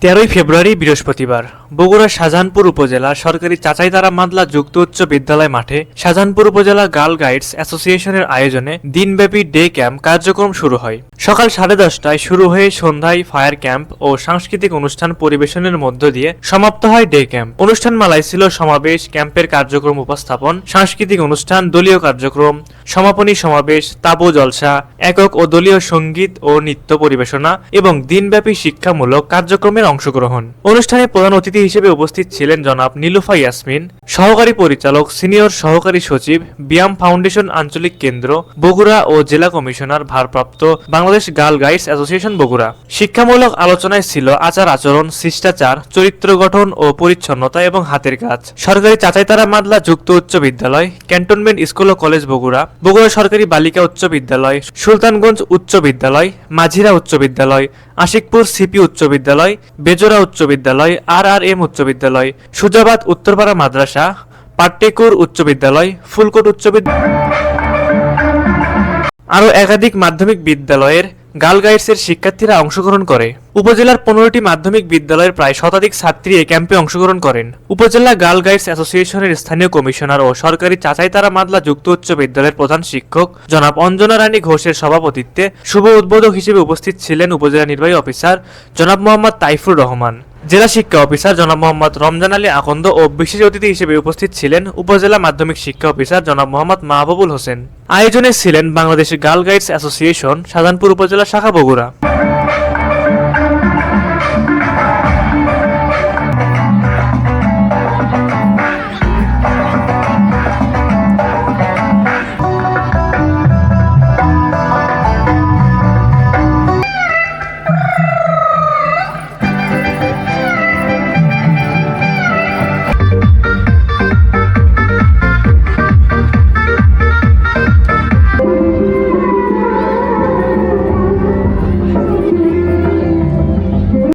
13 ফেব্রুয়ারি বৃহস্পতিবার বগুড়ার শাহজাহানপুর উপজেলা সরকারি চাচাইতারা মাদলা যুক্ত উচ্চ বিদ্যালয় মাঠে শাহজাহানপুর উপজেলা গার্ল গাইডস অ্যাসোসিয়েশনের আয়োজনে দিনব্যাপী ডে ক্যাম্প কার্যক্রম শুরু হয়। সকাল 10:30টায় শুরু হয়ে সন্ধ্যায় ফায়ার ক্যাম্প ও সাংস্কৃতিক অনুষ্ঠান পরিবেশনের মধ্য দিয়ে সমাপ্ত হয় ডে ক্যাম্প। অনুষ্ঠানমালায় ছিল সমাবেশ, ক্যাম্পের কার্যক্রম উপস্থাপন, সাংস্কৃতিক অনুষ্ঠান, দলীয় কার্যক্রম, সমাপনী সমাবেশ, তাবু জলসা, একক ও দলীয় সঙ্গীত ও নৃত্য পরিবেশনা এবং দিনব্যাপী শিক্ষামূলক কার্যক্রমের অংশগ্রহণ। অনুষ্ঠানে প্রধান অতিথি হিসেবে উপস্থিত ছিলেন জনাব নীলুফা ইয়াসমিন, সহকারী পরিচালক, সিনিয়র সহকারী সচিব, ব্যায়াম ফাউন্ডেশন আঞ্চলিক কেন্দ্র বগুড়া ও জেলা কমিশনার ভারপ্রাপ্ত Bangladesh girl guides association Bogura. শিক্ষামূলক আলোচনায় ছিল আচার আচরণ, শিষ্টাচার, চরিত্র গঠন ও পরিচ্ছন্নতা এবং হাতের কাজ। সরকারি চাচাইতারা মাদলা যুক্ত উচ্চ বিদ্যালয়, ক্যান্টনমেন্ট স্কুল ও কলেজ বগুড়া, বগুড়া সরকারি বালিকা উচ্চ বিদ্যালয়, সুলতানগঞ্জ উচ্চ বিদ্যালয়, মাঝিরা উচ্চ বিদ্যালয়, আশিকপুর সিপি উচ্চ বিদ্যালয়, বেজোরা উচ্চ বিদ্যালয়, RRM উচ্চ বিদ্যালয়, সুজাবাদ উত্তরপাড়া মাদ্রাসা, পাট্টেকুর উচ্চ বিদ্যালয়, ফুলকোট উচ্চ বিদ্যালয় আরও একাধিক মাধ্যমিক বিদ্যালয়ের গার্ল গাইডসের শিক্ষার্থীরা অংশগ্রহণ করে। উপজেলার 15টি মাধ্যমিক বিদ্যালয়ের প্রায় শতাধিক ছাত্রী এই ক্যাম্পে অংশগ্রহণ করেন। উপজেলা গার্ল গাইডস অ্যাসোসিয়েশনের স্থানীয় কমিশনার ও সরকারি চাচাইতারা মাদলা যুক্ত উচ্চ বিদ্যালয়ের প্রধান শিক্ষক জনাব অঞ্জনা রানী ঘোষের সভাপতিত্বে শুভ উদ্বোধক হিসেবে উপস্থিত ছিলেন উপজেলা নির্বাহী অফিসার জনাব মোহাম্মদ তাইফুর রহমান, জেলা শিক্ষা অফিসার জনাব মোহাম্মদ রমজান আলী আকন্দ ও বিশেষ অতিথি হিসেবে উপস্থিত ছিলেন উপজেলা মাধ্যমিক শিক্ষা অফিসার জনাব মোহাম্মদ মাহবুবুল হোসেন। আয়োজনে ছিলেন Bangladesh girl guides association Shahjahanpur উপজেলা শাখা বগুড়া।